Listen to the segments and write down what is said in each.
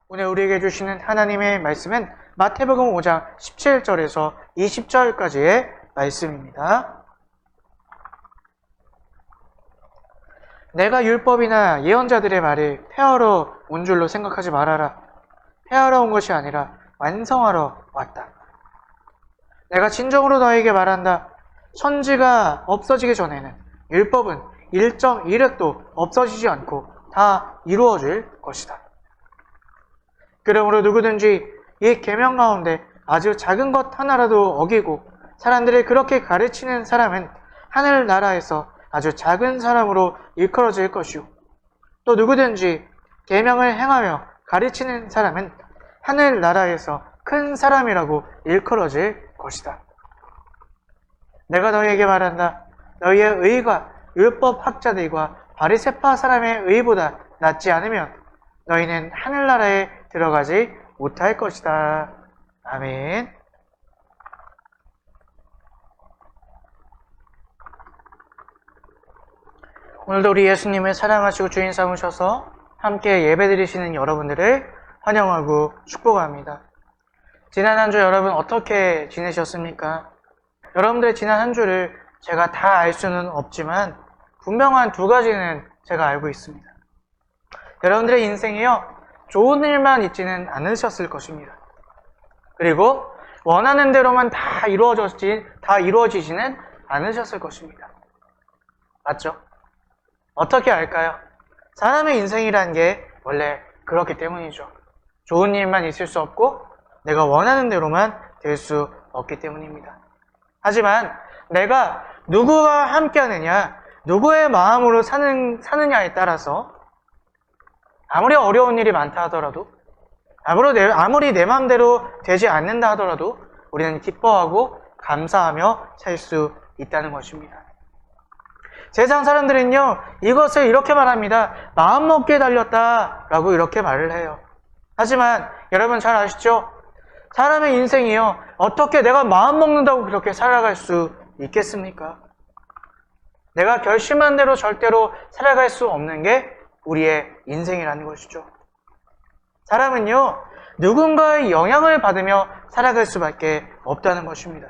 오늘 우리에게 주시는 하나님의 말씀은 마태복음 5장 17절에서 20절까지의 말씀입니다. 내가 율법이나 예언자들의 말을 폐하러 온 줄로 생각하지 말아라. 폐하러 온 것이 아니라 완성하러 왔다. 내가 진정으로 너에게 말한다. 천지가 없어지기 전에는 율법은 1.1획도 없어지지 않고 다 이루어질 것이다. 그러므로 누구든지 이 계명 가운데 아주 작은 것 하나라도 어기고 사람들이 그렇게 가르치는 사람은 하늘나라에서 아주 작은 사람으로 일컬어질 것이요. 또 누구든지 계명을 행하며 가르치는 사람은 하늘나라에서 큰 사람이라고 일컬어질 것이다. 내가 너희에게 말한다. 너희의 의가 율법 학자들과 바리새파 사람의 의보다 낫지 않으면 너희는 하늘나라에 들어가지 못할 것이다. 아멘. 오늘도 우리 예수님을 사랑하시고 주인 삼으셔서 함께 예배드리시는 여러분들을 환영하고 축복합니다. 지난 한 주 여러분 어떻게 지내셨습니까? 여러분들의 지난 한 주를 제가 다 알 수는 없지만 분명한 두 가지는 제가 알고 있습니다. 여러분들의 인생이요, 좋은 일만 있지는 않으셨을 것입니다. 그리고 원하는 대로만 다 이루어지지는 않으셨을 것입니다. 맞죠? 어떻게 알까요? 사람의 인생이라는 게 원래 그렇기 때문이죠. 좋은 일만 있을 수 없고 내가 원하는 대로만 될 수 없기 때문입니다. 하지만 내가 누구와 함께 하느냐, 누구의 마음으로 사느냐에 따라서 아무리 어려운 일이 많다 하더라도, 아무리 내 마음대로 되지 않는다 하더라도 우리는 기뻐하고 감사하며 살 수 있다는 것입니다. 세상 사람들은요, 이것을 이렇게 말합니다. 마음먹기에 달렸다라고 이렇게 말을 해요. 하지만 여러분 잘 아시죠? 사람의 인생이요, 어떻게 내가 마음먹는다고 그렇게 살아갈 수 있겠습니까? 내가 결심한 대로 절대로 살아갈 수 없는 게 우리의 인생이라는 것이죠. 사람은요, 누군가의 영향을 받으며 살아갈 수밖에 없다는 것입니다.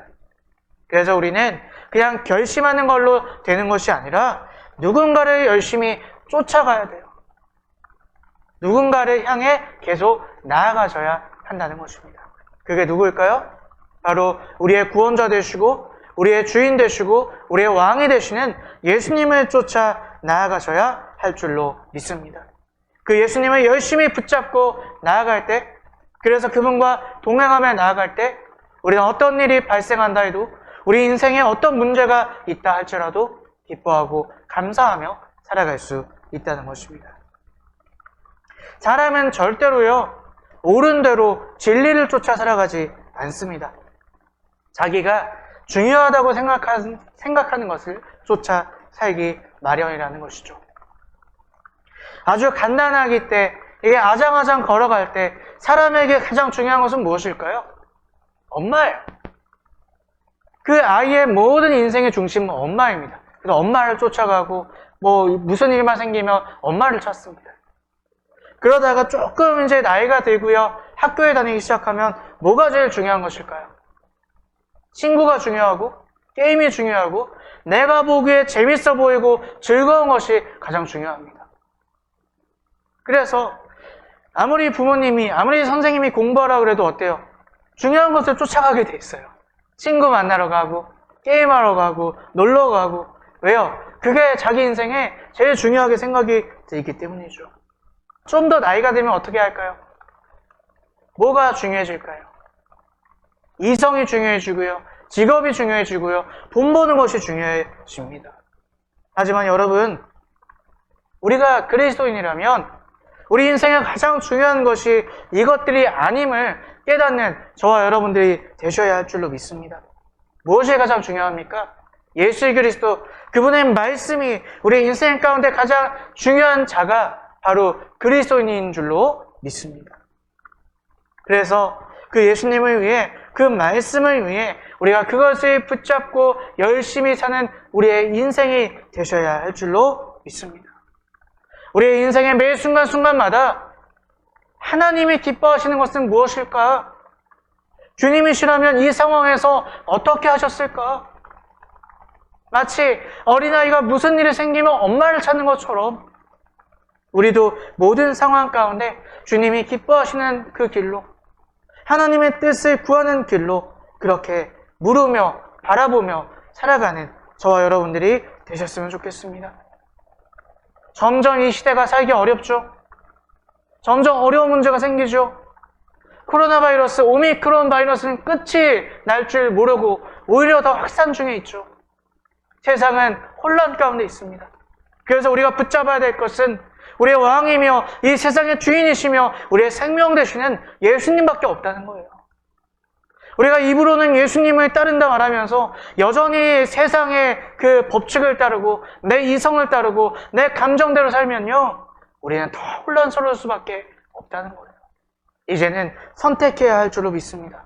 그래서 우리는 그냥 결심하는 걸로 되는 것이 아니라 누군가를 열심히 쫓아가야 돼요. 누군가를 향해 계속 나아가셔야 한다는 것입니다. 그게 누구일까요? 바로 우리의 구원자 되시고 우리의 주인 되시고 우리의 왕이 되시는 예수님을 쫓아 나아가셔야 할 줄로 믿습니다. 그 예수님을 열심히 붙잡고 나아갈 때, 그래서 그분과 동행하며 나아갈 때 우리는 어떤 일이 발생한다 해도, 우리 인생에 어떤 문제가 있다 할지라도 기뻐하고 감사하며 살아갈 수 있다는 것입니다. 사람은 절대로요, 옳은 대로 진리를 쫓아 살아가지 않습니다. 자기가 중요하다고 생각하는 것을 쫓아 살기 마련이라는 것이죠. 아주 간단하기 때, 이게 아장아장 걸어갈 때 사람에게 가장 중요한 것은 무엇일까요? 엄마예요. 그 아이의 모든 인생의 중심은 엄마입니다. 그래서 엄마를 쫓아가고 무슨 일만 생기면 엄마를 찾습니다. 그러다가 조금 이제 나이가 들고요, 학교에 다니기 시작하면 뭐가 제일 중요한 것일까요? 친구가 중요하고 게임이 중요하고 내가 보기에 재밌어 보이고 즐거운 것이 가장 중요합니다. 그래서 아무리 부모님이, 아무리 선생님이 공부하라고 그래도 어때요? 중요한 것을 쫓아가게 돼 있어요. 친구 만나러 가고 게임하러 가고 놀러 가고. 왜요? 그게 자기 인생에 제일 중요하게 생각이 들기 때문이죠. 좀 더 나이가 들면 어떻게 할까요? 뭐가 중요해질까요? 이성이 중요해지고요, 직업이 중요해지고요, 돈 버는 것이 중요해집니다. 하지만 여러분, 우리가 그리스도인이라면 우리 인생에 가장 중요한 것이 이것들이 아님을 깨닫는 저와 여러분들이 되셔야 할 줄로 믿습니다. 무엇이 가장 중요합니까? 예수 그리스도, 그분의 말씀이 우리 인생 가운데 가장 중요한 자가 바로 그리스도인인 줄로 믿습니다. 그래서 그 예수님을 위해, 그 말씀을 위해 우리가 그것을 붙잡고 열심히 사는 우리의 인생이 되셔야 할 줄로 믿습니다. 우리의 인생의 매 순간순간마다 하나님이 기뻐하시는 것은 무엇일까? 주님이시라면 이 상황에서 어떻게 하셨을까? 마치 어린아이가 무슨 일이 생기면 엄마를 찾는 것처럼 우리도 모든 상황 가운데 주님이 기뻐하시는 그 길로, 하나님의 뜻을 구하는 길로 그렇게 물으며 바라보며 살아가는 저와 여러분들이 되셨으면 좋겠습니다. 점점 이 시대가 살기 어렵죠. 점점 어려운 문제가 생기죠. 코로나 바이러스, 오미크론 바이러스는 끝이 날 줄 모르고 오히려 더 확산 중에 있죠. 세상은 혼란 가운데 있습니다. 그래서 우리가 붙잡아야 될 것은 우리의 왕이며 이 세상의 주인이시며 우리의 생명 되시는 예수님밖에 없다는 거예요. 우리가 입으로는 예수님을 따른다 말하면서 여전히 세상의 그 법칙을 따르고 내 이성을 따르고 내 감정대로 살면요, 우리는 더 혼란스러울 수밖에 없다는 거예요. 이제는 선택해야 할 줄로 믿습니다.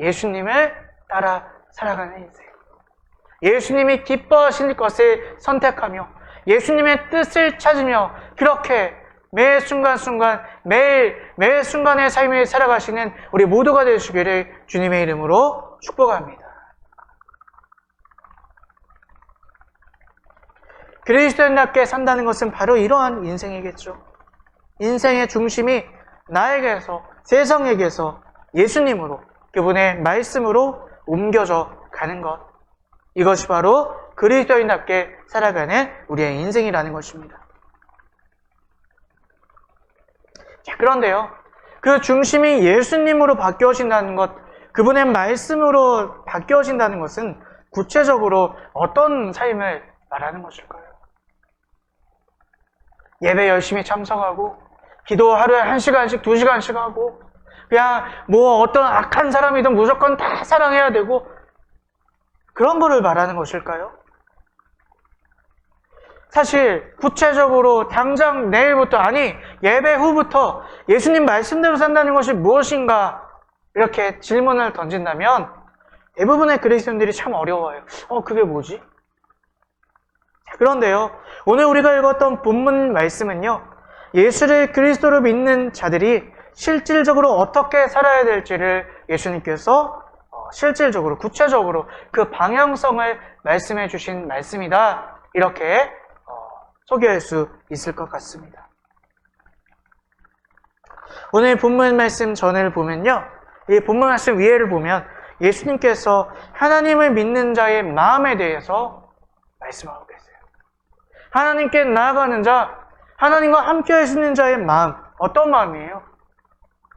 예수님을 따라 살아가는 인생. 예수님이 기뻐하실 것을 선택하며 예수님의 뜻을 찾으며 그렇게 매 순간순간 매 순간의 삶을 살아가시는 우리 모두가 되시기를 주님의 이름으로 축복합니다. 그리스도인답게 산다는 것은 바로 이러한 인생이겠죠. 인생의 중심이 나에게서, 세상에게서 예수님으로, 그분의 말씀으로 옮겨져 가는 것. 이것이 바로 그리스도인답게 살아가는 우리의 인생이라는 것입니다. 자, 그런데요, 그 중심이 예수님으로 바뀌어진다는 것, 그분의 말씀으로 바뀌어진다는 것은 구체적으로 어떤 삶을 말하는 것일까요? 예배 열심히 참석하고 기도 하루에 1시간씩 2시간씩 하고 그냥 뭐 어떤 악한 사람이든 무조건 다 사랑해야 되고 그런 거를 말하는 것일까요? 사실 구체적으로 당장 내일부터, 아니 예배 후부터 예수님 말씀대로 산다는 것이 무엇인가 이렇게 질문을 던진다면 대부분의 그리스도인들이 참 어려워요. 그게 뭐지? 그런데요, 오늘 우리가 읽었던 본문 말씀은요, 예수를 그리스도로 믿는 자들이 실질적으로 어떻게 살아야 될지를 예수님께서 실질적으로, 구체적으로 그 방향성을 말씀해 주신 말씀이다. 이렇게 소개할 수 있을 것 같습니다. 오늘 본문 말씀 전을 보면요, 이 본문 말씀 위에를 보면 예수님께서 하나님을 믿는 자의 마음에 대해서 말씀하고 계세요. 하나님께 나아가는 자, 하나님과 함께 하시는 자의 마음, 어떤 마음이에요?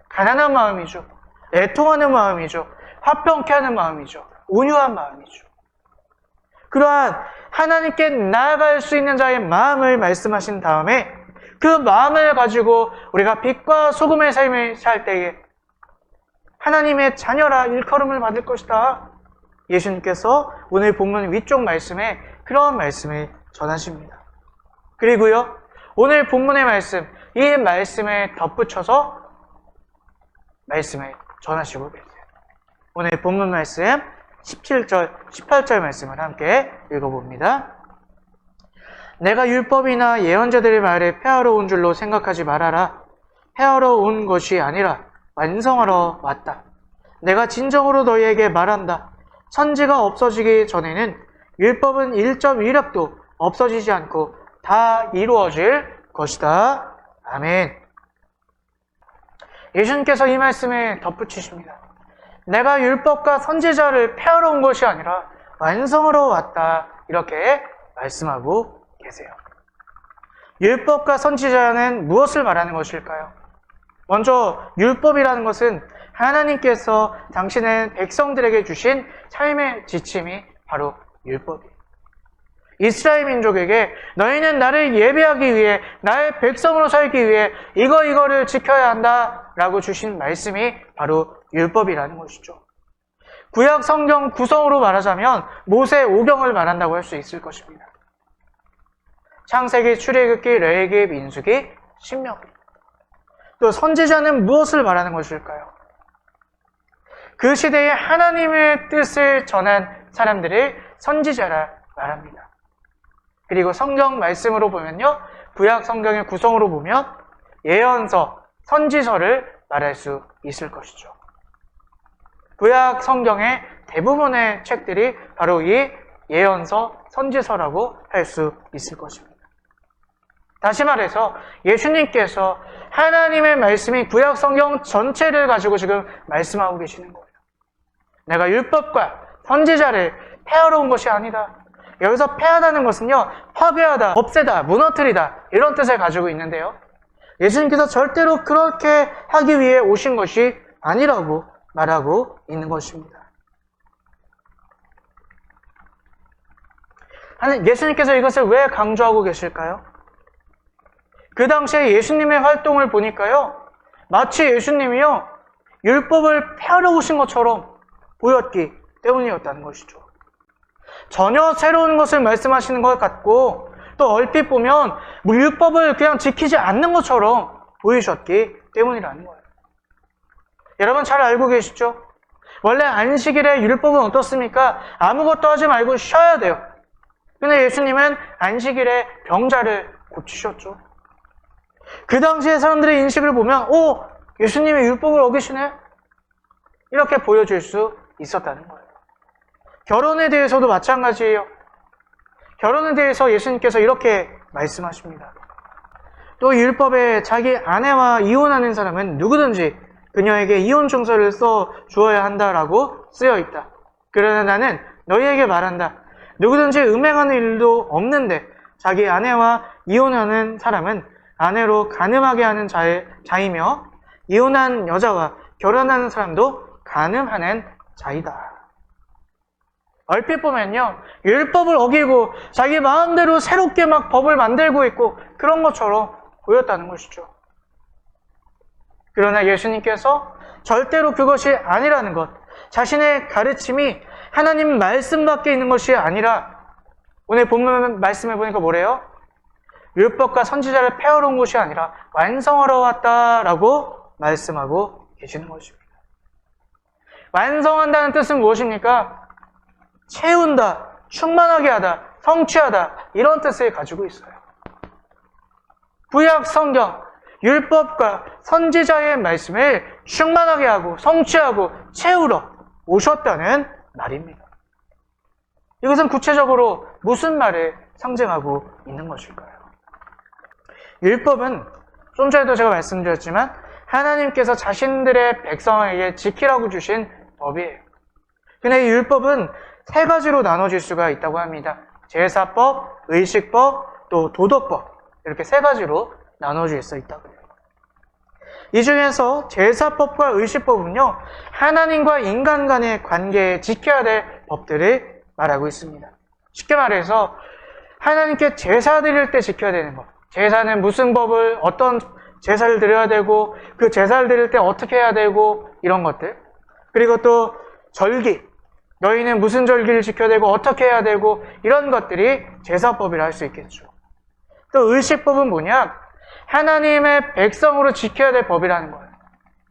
가난한 마음이죠. 애통하는 마음이죠. 화평케 하는 마음이죠. 온유한 마음이죠. 그러한 하나님께 나아갈 수 있는 자의 마음을 말씀하신 다음에 그 마음을 가지고 우리가 빛과 소금의 삶을 살 때에 하나님의 자녀라 일컬음을 받을 것이다. 예수님께서 오늘 본문 위쪽 말씀에 그런 말씀을 전하십니다. 그리고요, 오늘 본문의 말씀, 이 말씀에 덧붙여서 말씀을 전하시고 계세요. 오늘 본문 말씀 17절, 18절 말씀을 함께 읽어봅니다. 내가 율법이나 예언자들의 말을 폐하러 온 줄로 생각하지 말아라. 폐하러 온 것이 아니라 완성하러 왔다. 내가 진정으로 너희에게 말한다. 천지가 없어지기 전에는 율법은 1.1획도 없어지지 않고 다 이루어질 것이다. 아멘. 예수님께서 이 말씀에 덧붙이십니다. 내가 율법과 선지자를 폐하러 온 것이 아니라 완성하러 왔다. 이렇게 말씀하고 계세요. 율법과 선지자는 무엇을 말하는 것일까요? 먼저 율법이라는 것은 하나님께서 당신의 백성들에게 주신 삶의 지침이 바로 율법이에요. 이스라엘 민족에게 너희는 나를 예배하기 위해, 나의 백성으로 살기 위해 이거를 지켜야 한다 라고 주신 말씀이 바로 율법이라는 것이죠. 구약 성경 구성으로 말하자면 모세 오경을 말한다고 할 수 있을 것입니다. 창세기, 출애굽기, 레위기, 민수기, 신명기. 또 선지자는 무엇을 말하는 것일까요? 그 시대에 하나님의 뜻을 전한 사람들을 선지자라 말합니다. 그리고 성경 말씀으로 보면요, 구약 성경의 구성으로 보면 예언서, 선지서를 말할 수 있을 것이죠. 구약 성경의 대부분의 책들이 바로 이 예언서, 선지서라고 할 수 있을 것입니다. 다시 말해서 예수님께서 하나님의 말씀이 구약 성경 전체를 가지고 지금 말씀하고 계시는 거예요. 내가 율법과 선지자를 폐하러 온 것이 아니다. 여기서 폐하다는 것은요, 파괴하다, 없애다, 무너뜨리다 이런 뜻을 가지고 있는데요. 예수님께서 절대로 그렇게 하기 위해 오신 것이 아니라고 말하고 있는 것입니다. 예수님께서 이것을 왜 강조하고 계실까요? 그 당시에 예수님의 활동을 보니까요, 마치 예수님이요, 율법을 폐하러 오신 것처럼 보였기 때문이었다는 것이죠. 전혀 새로운 것을 말씀하시는 것 같고, 또 얼핏 보면 율법을 그냥 지키지 않는 것처럼 보이셨기 때문이라는 거예요. 여러분 잘 알고 계시죠? 원래 안식일의 율법은 어떻습니까? 아무것도 하지 말고 쉬어야 돼요. 근데 예수님은 안식일에 병자를 고치셨죠. 그 당시에 사람들의 인식을 보면 예수님이 율법을 어기시네? 이렇게 보여줄 수 있었다는 거예요. 결혼에 대해서도 마찬가지예요. 결혼에 대해서 예수님께서 이렇게 말씀하십니다. 또 율법에 자기 아내와 이혼하는 사람은 누구든지 그녀에게 이혼 증서를 써 주어야 한다라고 쓰여 있다. 그러나 나는 너희에게 말한다. 누구든지 음행하는 일도 없는데 자기 아내와 이혼하는 사람은 아내로 간음하게 하는 자이며 이혼한 여자와 결혼하는 사람도 간음하는 자이다. 얼핏 보면요, 율법을 어기고 자기 마음대로 새롭게 막 법을 만들고 있고 그런 것처럼 보였다는 것이죠. 그러나 예수님께서 절대로 그것이 아니라는 것, 자신의 가르침이 하나님 말씀 밖에 있는 것이 아니라 오늘 본문 말씀해 보니까 뭐래요? 율법과 선지자를 폐하러 온 것이 아니라 완성하러 왔다라고 말씀하고 계시는 것입니다. 완성한다는 뜻은 무엇입니까? 채운다, 충만하게 하다, 성취하다 이런 뜻을 가지고 있어요. 구약 성경, 율법과 선지자의 말씀을 충만하게 하고 성취하고 채우러 오셨다는 말입니다. 이것은 구체적으로 무슨 말을 상징하고 있는 것일까요? 율법은 좀 전에도 제가 말씀드렸지만 하나님께서 자신들의 백성에게 지키라고 주신 법이에요. 근데 이 율법은 세 가지로 나눠질 수가 있다고 합니다. 제사법, 의식법, 또 도덕법 이렇게 세 가지로 나눠질 수 있다고 해요. 이 중에서 제사법과 의식법은요, 하나님과 인간 간의 관계에 지켜야 될 법들을 말하고 있습니다. 쉽게 말해서 하나님께 제사 드릴 때 지켜야 되는 것. 제사는 무슨 법을, 어떤 제사를 드려야 되고 그 제사를 드릴 때 어떻게 해야 되고 이런 것들. 그리고 또 절기, 너희는 무슨 절기를 지켜야 되고 어떻게 해야 되고 이런 것들이 제사법이라 할 수 있겠죠. 또 의식법은 뭐냐? 하나님의 백성으로 지켜야 될 법이라는 거예요.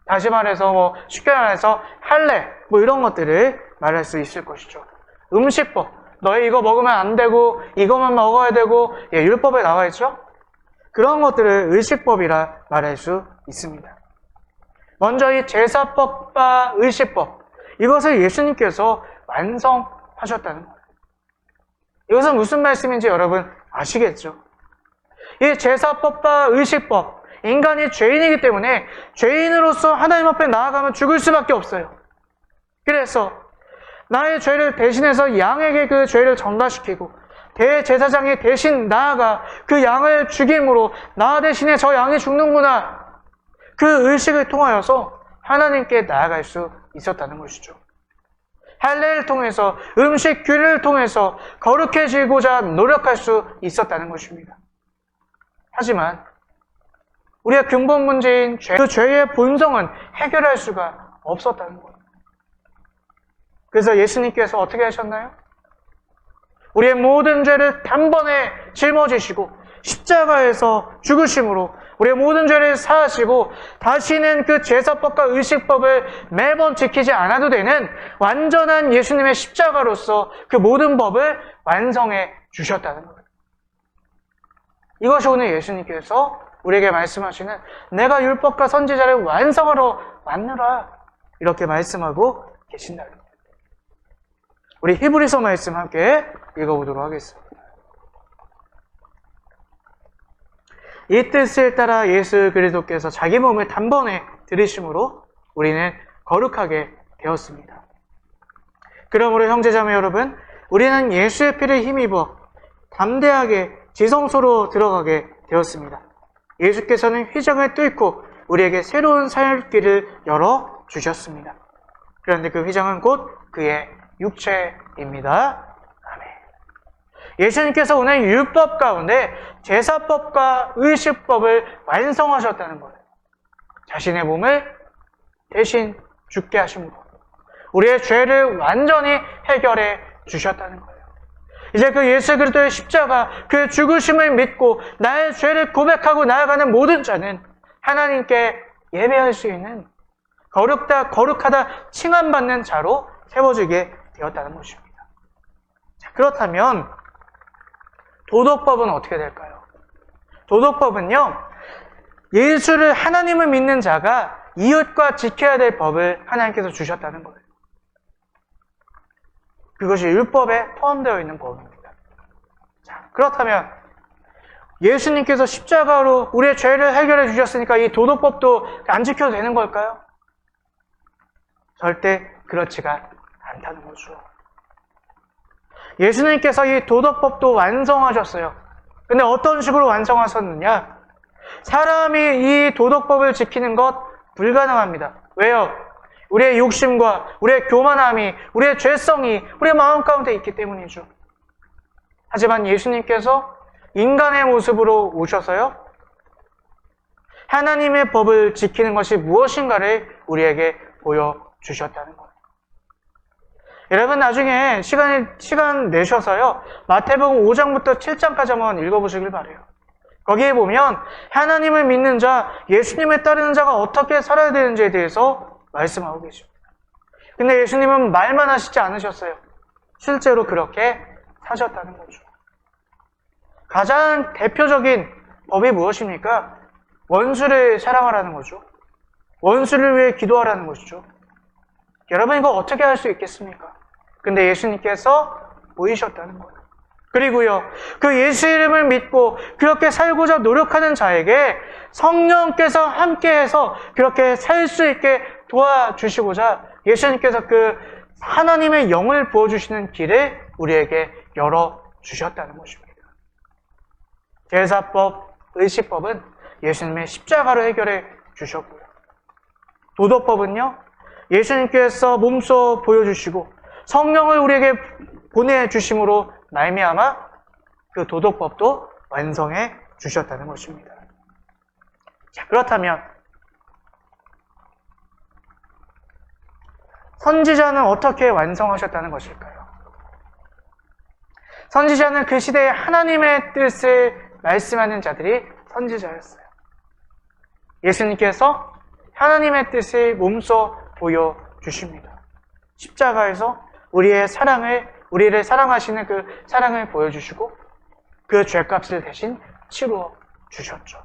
다시 말해서 쉽게 말해서 할례 이런 것들을 말할 수 있을 것이죠. 음식법, 너희 이거 먹으면 안 되고 이것만 먹어야 되고 율법에 나와 있죠. 그런 것들을 의식법이라 말할 수 있습니다. 먼저 이 제사법과 의식법, 이것을 예수님께서 완성하셨다는 거예요. 이것은 무슨 말씀인지 여러분 아시겠죠? 이 제사법과 의식법, 인간이 죄인이기 때문에 죄인으로서 하나님 앞에 나아가면 죽을 수밖에 없어요. 그래서 나의 죄를 대신해서 양에게 그 죄를 전가시키고 대제사장이 대신 나아가 그 양을 죽임으로 나 대신에 저 양이 죽는구나, 그 의식을 통하여서 하나님께 나아갈 수 있었다는 것이죠. 할례를 통해서, 음식 규례를 통해서 거룩해지고자 노력할 수 있었다는 것입니다. 하지만 우리의 근본 문제인 그 죄의 본성은 해결할 수가 없었다는 거예요. 그래서 예수님께서 어떻게 하셨나요? 우리의 모든 죄를 단번에 짊어지시고 십자가에서 죽으심으로 우리의 모든 죄를 사하시고 다시는 그 제사법과 의식법을 매번 지키지 않아도 되는 완전한 예수님의 십자가로서 그 모든 법을 완성해 주셨다는 거예요. 이것이 오늘 예수님께서 우리에게 말씀하시는 내가 율법과 선지자를 완성하러 왔느라 이렇게 말씀하고 계신다. 우리 히브리서 말씀 함께 읽어보도록 하겠습니다. 이 뜻을 따라 예수 그리스도께서 자기 몸을 단번에 들이심으로 우리는 거룩하게 되었습니다. 그러므로 형제자매 여러분, 우리는 예수의 피를 힘입어 담대하게 지성소로 들어가게 되었습니다. 예수께서는 휘장을 뚫고 우리에게 새로운 살 길을 열어주셨습니다. 그런데 그 휘장은 곧 그의 육체입니다. 아멘. 예수님께서 오늘 율법 가운데 제사법과 의식법을 완성하셨다는 거예요. 자신의 몸을 대신 죽게 하심으로 우리의 죄를 완전히 해결해 주셨다는 거예요. 이제 그 예수 그리스도의 십자가, 그의 죽으심을 믿고 나의 죄를 고백하고 나아가는 모든 자는 하나님께 예배할 수 있는 거룩하다 칭함받는 자로 세워지게 되었다는 것입니다. 자, 그렇다면 도덕법은 어떻게 될까요? 도덕법은요, 예수를 하나님을 믿는 자가 이웃과 지켜야 될 법을 하나님께서 주셨다는 거예요. 그것이 율법에 포함되어 있는 법입니다. 자, 그렇다면 예수님께서 십자가로 우리의 죄를 해결해 주셨으니까 이 도덕법도 안 지켜도 되는 걸까요? 절대 그렇지가 않다는 거죠. 예수님께서 이 도덕법도 완성하셨어요. 근데 어떤 식으로 완성하셨느냐? 사람이 이 도덕법을 지키는 것 불가능합니다. 왜요? 우리의 욕심과 우리의 교만함이, 우리의 죄성이 우리의 마음 가운데 있기 때문이죠. 하지만 예수님께서 인간의 모습으로 오셔서요, 하나님의 법을 지키는 것이 무엇인가를 우리에게 보여주셨다는 거예요. 여러분 나중에 시간 내셔서요, 마태복음 5장부터 7장까지 한번 읽어보시길 바라요. 거기에 보면 하나님을 믿는 자, 예수님을 따르는 자가 어떻게 살아야 되는지에 대해서 말씀하고 계십니다. 근데 예수님은 말만 하시지 않으셨어요. 실제로 그렇게 사셨다는 거죠. 가장 대표적인 법이 무엇입니까? 원수를 사랑하라는 거죠. 원수를 위해 기도하라는 것이죠. 여러분 이거 어떻게 할 수 있겠습니까? 근데 예수님께서 보이셨다는 거예요. 그리고요, 그 예수 이름을 믿고 그렇게 살고자 노력하는 자에게 성령께서 함께해서 그렇게 살 수 있게 도와주시고자 예수님께서 그 하나님의 영을 부어주시는 길을 우리에게 열어주셨다는 것입니다. 제사법, 의식법은 예수님의 십자가로 해결해 주셨고요. 도덕법은요, 예수님께서 몸소 보여주시고 성령을 우리에게 보내주심으로 말미암아 그 도덕법도 완성해 주셨다는 것입니다. 자, 그렇다면 선지자는 어떻게 완성하셨다는 것일까요? 선지자는 그 시대에 하나님의 뜻을 말씀하는 자들이 선지자였어요. 예수님께서 하나님의 뜻을 몸소 보여주십니다. 십자가에서 우리를 사랑하시는 그 사랑을 보여주시고 그 죄값을 대신 치루어 주셨죠.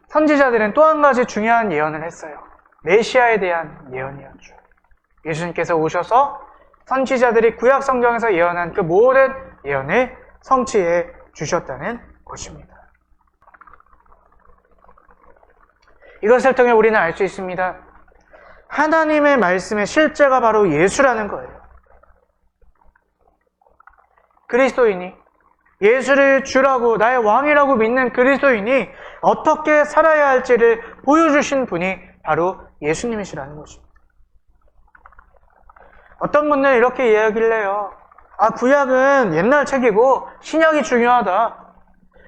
선지자들은 또 한 가지 중요한 예언을 했어요. 메시아에 대한 예언이었죠. 예수님께서 오셔서 선지자들이 구약 성경에서 예언한 그 모든 예언을 성취해 주셨다는 것입니다. 이것을 통해 우리는 알 수 있습니다. 하나님의 말씀의 실제가 바로 예수라는 거예요. 그리스도인이 예수를 주라고 나의 왕이라고 믿는 그리스도인이 어떻게 살아야 할지를 보여주신 분이 바로 예수님이시라는 것입니다. 어떤 분들은 이렇게 이야기를 해요. 구약은 옛날 책이고 신약이 중요하다.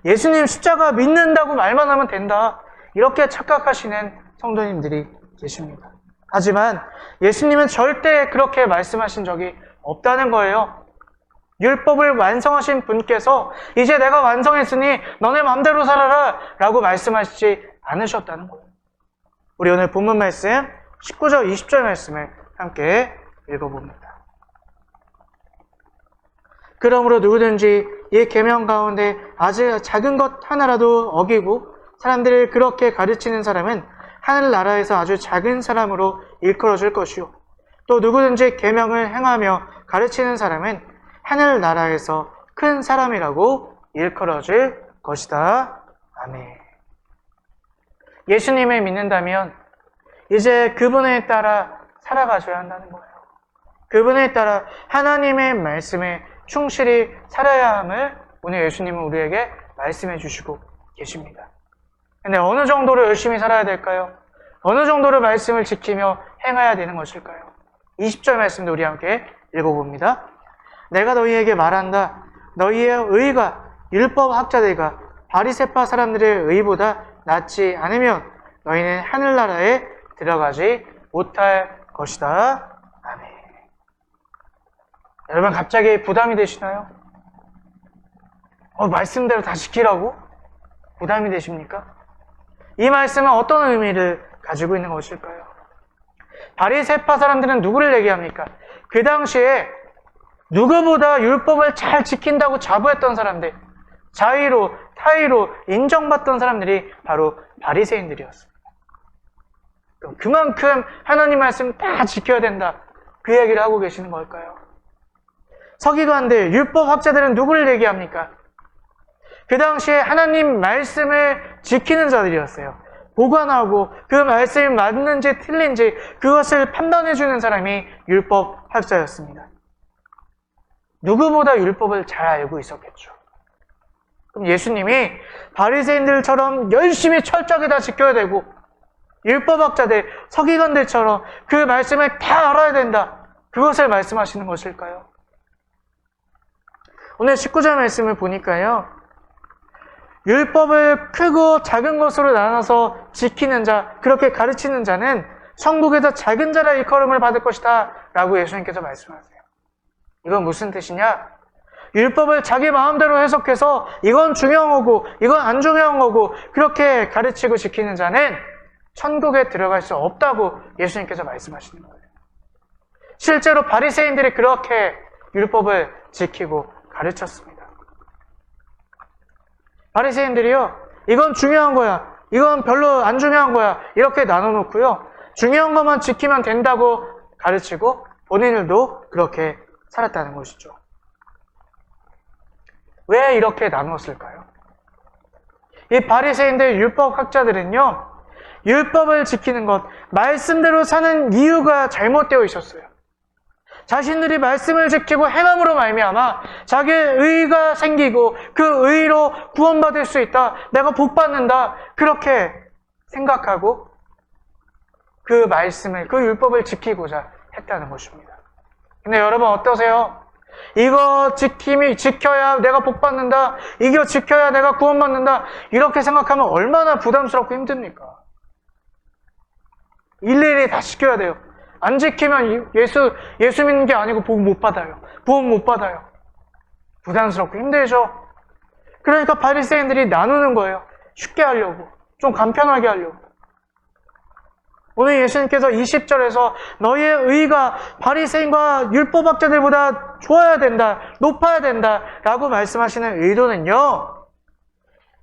예수님 십자가 믿는다고 말만 하면 된다. 이렇게 착각하시는 성도님들이 계십니다. 하지만 예수님은 절대 그렇게 말씀하신 적이 없다는 거예요. 율법을 완성하신 분께서 이제 내가 완성했으니 너네 마음대로 살아라 라고 말씀하시지 않으셨다는 거예요. 우리 오늘 본문 말씀 19절 20절 말씀을 함께 읽어봅니다. 그러므로 누구든지 이 계명 가운데 아주 작은 것 하나라도 어기고 사람들을 그렇게 가르치는 사람은 하늘나라에서 아주 작은 사람으로 일컬어질 것이요. 또 누구든지 계명을 행하며 가르치는 사람은 하늘나라에서 큰 사람이라고 일컬어질 것이다. 아멘. 예수님을 믿는다면 이제 그분에 따라 살아가셔야 한다는 거예요. 그분에 따라 하나님의 말씀에 충실히 살아야 함을 오늘 예수님은 우리에게 말씀해 주시고 계십니다. 근데 어느 정도로 열심히 살아야 될까요? 어느 정도로 말씀을 지키며 행해야 되는 것일까요? 20절 말씀도 우리 함께 읽어봅니다. 내가 너희에게 말한다. 너희의 의가 율법 학자들과 바리새파 사람들의 의보다 낫지 않으면 너희는 하늘나라에 들어가지 못할 것이다. 아멘. 여러분 갑자기 부담이 되시나요? 말씀대로 다 지키라고? 부담이 되십니까? 이 말씀은 어떤 의미를 가지고 있는 것일까요? 바리새파 사람들은 누구를 얘기합니까? 그 당시에 누구보다 율법을 잘 지킨다고 자부했던 사람들, 자의로, 타의로 인정받던 사람들이 바로 바리새인들이었습니다. 그만큼 하나님 말씀 다 지켜야 된다. 그 얘기를 하고 계시는 걸까요? 서기관들, 율법 학자들은 누구를 얘기합니까? 그 당시에 하나님 말씀을 지키는 자들이었어요. 보관하고 그 말씀이 맞는지 틀린지 그것을 판단해주는 사람이 율법 학자였습니다. 누구보다 율법을 잘 알고 있었겠죠. 그럼 예수님이 바리새인들처럼 열심히 철저하게 다 지켜야 되고 율법학자들, 서기관들처럼 그 말씀을 다 알아야 된다. 그것을 말씀하시는 것일까요? 오늘 19절 말씀을 보니까요. 율법을 크고 작은 것으로 나눠서 지키는 자, 그렇게 가르치는 자는 천국에서 작은 자라 일컬음을 받을 것이다 라고 예수님께서 말씀하세요. 이건 무슨 뜻이냐? 율법을 자기 마음대로 해석해서 이건 중요한 거고 이건 안 중요한 거고 그렇게 가르치고 지키는 자는 천국에 들어갈 수 없다고 예수님께서 말씀하시는 거예요. 실제로 바리새인들이 그렇게 율법을 지키고 가르쳤습니다. 바리새인들이요, 이건 중요한 거야, 이건 별로 안 중요한 거야 이렇게 나눠놓고요, 중요한 것만 지키면 된다고 가르치고 본인들도 그렇게 살았다는 것이죠. 왜 이렇게 나누었을까요? 이 바리새인들 율법학자들은요, 율법을 지키는 것, 말씀대로 사는 이유가 잘못되어 있었어요. 자신들이 말씀을 지키고 행함으로 말미암아 자기의 의가 생기고 그 의로 구원받을 수 있다, 내가 복받는다, 그렇게 생각하고 그 말씀을, 그 율법을 지키고자 했다는 것입니다. 근데 여러분 어떠세요? 이거 지켜야 내가 복받는다, 이거 지켜야 내가 구원받는다, 이렇게 생각하면 얼마나 부담스럽고 힘듭니까? 일일이 다 지켜야 돼요. 안 지키면 예수 믿는 게 아니고 복 못 받아요. 구원 못 받아요. 부담스럽고 힘들죠. 그러니까 바리새인들이 나누는 거예요. 쉽게 하려고, 좀 간편하게 하려고. 오늘 예수님께서 20절에서 너희의 의가 바리새인과 율법학자들보다 좋아야 된다, 높아야 된다 라고 말씀하시는 의도는요,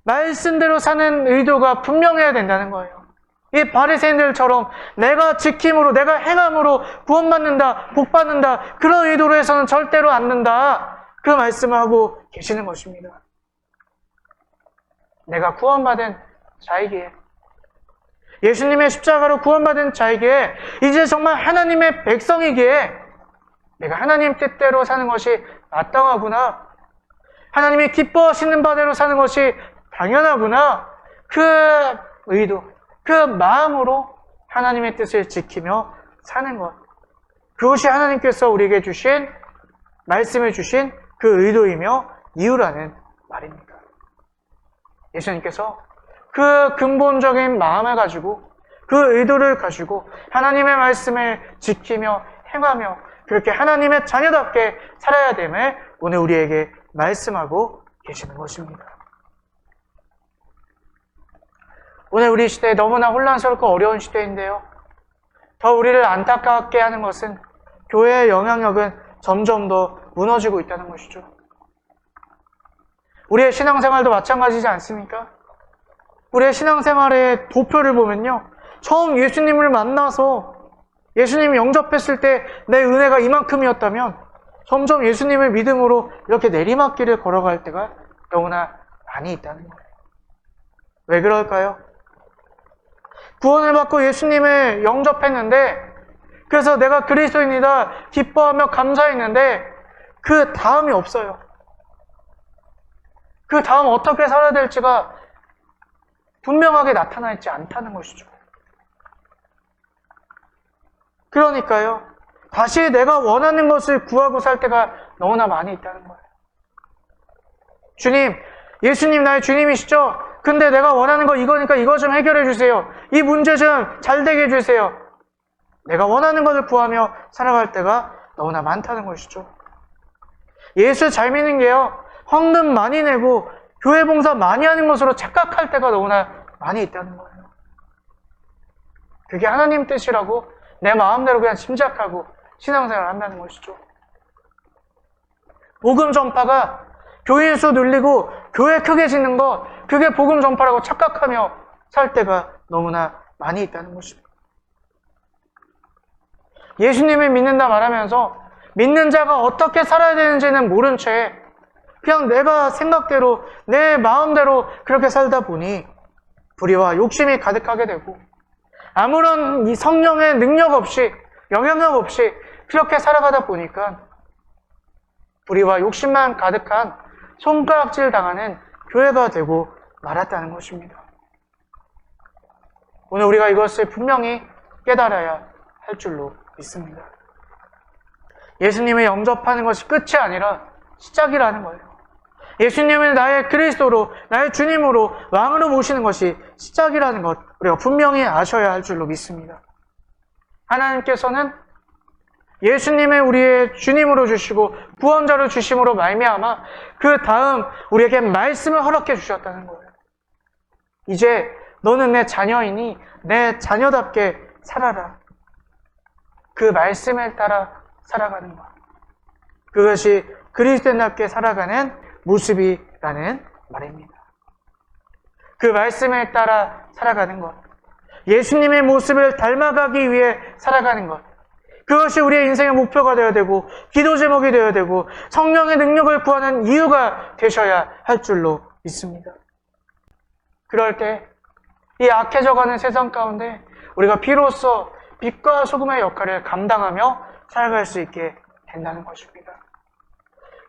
말씀대로 사는 의도가 분명해야 된다는 거예요. 이 바리새인들처럼 내가 지킴으로, 내가 행함으로 구원받는다, 복받는다, 그런 의도로 해서는 절대로 않는다, 그 말씀을 하고 계시는 것입니다. 내가 구원받은 자이기에, 예수님의 십자가로 구원받은 자에게 이제 정말 하나님의 백성이기에 내가 하나님 뜻대로 사는 것이 마땅하구나, 하나님이 기뻐하시는 바대로 사는 것이 당연하구나, 그 의도, 그 마음으로 하나님의 뜻을 지키며 사는 것, 그것이 하나님께서 우리에게 주신, 말씀을 주신 그 의도이며 이유라는 말입니다. 예수님께서 그 근본적인 마음을 가지고, 그 의도를 가지고 하나님의 말씀을 지키며 행하며 그렇게 하나님의 자녀답게 살아야 됨을 오늘 우리에게 말씀하고 계시는 것입니다. 오늘 우리 시대에 너무나 혼란스럽고 어려운 시대인데요, 더 우리를 안타깝게 하는 것은 교회의 영향력은 점점 더 무너지고 있다는 것이죠. 우리의 신앙생활도 마찬가지지 않습니까? 우리의 신앙생활의 도표를 보면요. 처음 예수님을 만나서 예수님을 영접했을 때 내 은혜가 이만큼이었다면 점점 예수님을 믿음으로 이렇게 내리막길을 걸어갈 때가 너무나 많이 있다는 거예요. 왜 그럴까요? 구원을 받고 예수님을 영접했는데 그래서 내가 그리스도인이다 기뻐하며 감사했는데 그 다음이 없어요. 그 다음 어떻게 살아야 될지가 분명하게 나타나 있지 않다는 것이죠. 그러니까요. 다시 내가 원하는 것을 구하고 살 때가 너무나 많이 있다는 거예요. 주님, 예수님 나의 주님이시죠? 근데 내가 원하는 거 이거니까 이거 좀 해결해 주세요. 이 문제 좀 잘 되게 해주세요. 내가 원하는 것을 구하며 살아갈 때가 너무나 많다는 것이죠. 예수 잘 믿는 게요. 헌금 많이 내고 교회 봉사 많이 하는 것으로 착각할 때가 너무나 많이 있다는 거예요. 그게 하나님 뜻이라고 내 마음대로 그냥 짐작하고 신앙생활을 한다는 것이죠. 복음 전파가 교인 수 늘리고 교회 크게 짓는 것, 그게 복음 전파라고 착각하며 살 때가 너무나 많이 있다는 것입니다. 예수님을 믿는다 말하면서 믿는 자가 어떻게 살아야 되는지는 모른 채 그냥 내가 생각대로 내 마음대로 그렇게 살다 보니 불의와 욕심이 가득하게 되고 아무런 이 성령의 능력 없이 영향력 없이 그렇게 살아가다 보니까 불의와 욕심만 가득한 손가락질 당하는 교회가 되고 말았다는 것입니다. 오늘 우리가 이것을 분명히 깨달아야 할 줄로 믿습니다. 예수님을 영접하는 것이 끝이 아니라 시작이라는 거예요. 예수님을 나의 그리스도로, 나의 주님으로, 왕으로 모시는 것이 시작이라는 것, 우리가 분명히 아셔야 할 줄로 믿습니다. 하나님께서는 예수님을 우리의 주님으로 주시고 구원자로 주심으로 말미암아 그 다음 우리에게 말씀을 허락해 주셨다는 거예요. 이제 너는 내 자녀이니 내 자녀답게 살아라. 그 말씀을 따라 살아가는 것. 그것이 그리스도인답게 살아가는 모습이라는 말입니다. 그 말씀을 따라 살아가는 것. 예수님의 모습을 닮아가기 위해 살아가는 것. 그것이 우리의 인생의 목표가 되어야 되고 기도 제목이 되어야 되고 성령의 능력을 구하는 이유가 되셔야 할 줄로 믿습니다. 그럴 때 이 악해져가는 세상 가운데 우리가 비로소 빛과 소금의 역할을 감당하며 살아갈 수 있게 된다는 것입니다.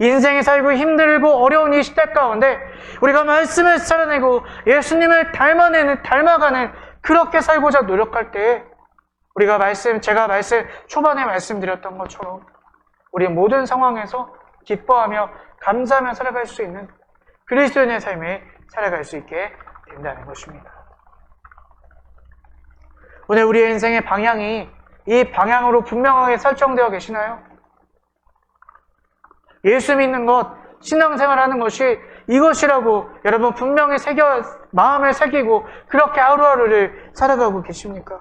인생이 살고 힘들고 어려운 이 시대 가운데 우리가 말씀을 살아내고 예수님을 닮아가는 그렇게 살고자 노력할 때 우리가 제가 초반에 말씀드렸던 것처럼 우리 모든 상황에서 기뻐하며 감사하며 살아갈 수 있는 그리스도인의 삶에 살아갈 수 있게 된다는 것입니다. 오늘 우리의 인생의 방향이 이 방향으로 분명하게 설정되어 계시나요? 예수 믿는 것, 신앙생활 하는 것이 이것이라고 여러분 분명히 마음에 새기고 그렇게 하루하루를 살아가고 계십니까?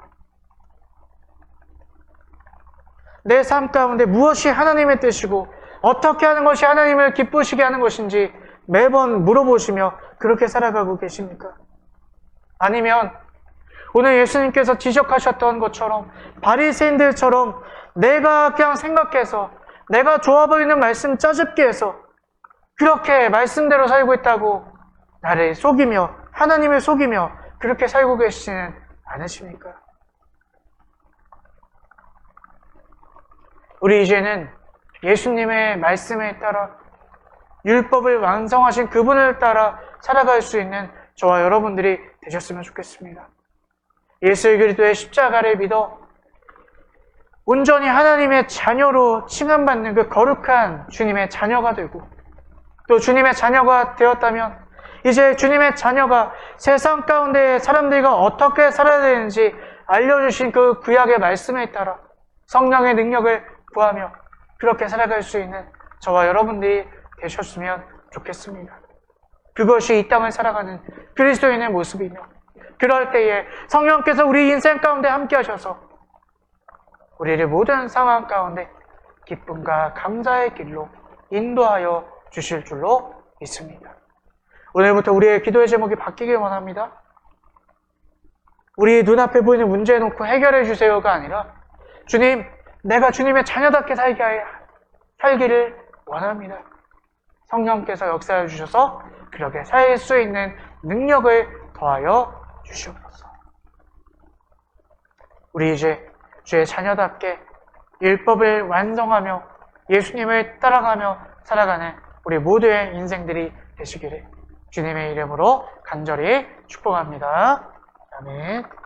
내 삶 가운데 무엇이 하나님의 뜻이고 어떻게 하는 것이 하나님을 기쁘시게 하는 것인지 매번 물어보시며 그렇게 살아가고 계십니까? 아니면 오늘 예수님께서 지적하셨던 것처럼 바리새인들처럼 내가 그냥 생각해서 내가 좋아 보이는 말씀 짜집게 해서 그렇게 말씀대로 살고 있다고 나를 속이며 하나님을 속이며 그렇게 살고 계시지는 않으십니까? 우리 이제는 예수님의 말씀에 따라 율법을 완성하신 그분을 따라 살아갈 수 있는 저와 여러분들이 되셨으면 좋겠습니다. 예수 그리스도의 십자가를 믿어 온전히 하나님의 자녀로 칭함받는 그 거룩한 주님의 자녀가 되고 또 주님의 자녀가 되었다면 이제 주님의 자녀가 세상 가운데 사람들과 어떻게 살아야 되는지 알려주신 그 구약의 말씀에 따라 성령의 능력을 구하며 그렇게 살아갈 수 있는 저와 여러분들이 되셨으면 좋겠습니다. 그것이 이 땅을 살아가는 그리스도인의 모습이며 그럴 때에 성령께서 우리 인생 가운데 함께 하셔서 우리를 모든 상황 가운데 기쁨과 감사의 길로 인도하여 주실 줄로 믿습니다. 오늘부터 우리의 기도의 제목이 바뀌길 원합니다. 우리 눈앞에 보이는 문제 놓고 해결해 주세요가 아니라 주님, 내가 주님의 자녀답게 살기를 원합니다. 성령께서 역사해 주셔서 그렇게 살 수 있는 능력을 더하여 주시옵소서. 우리 이제 주의 자녀답게 율법을 완성하며 예수님을 따라가며 살아가는 우리 모두의 인생들이 되시기를 주님의 이름으로 간절히 축복합니다. 아멘.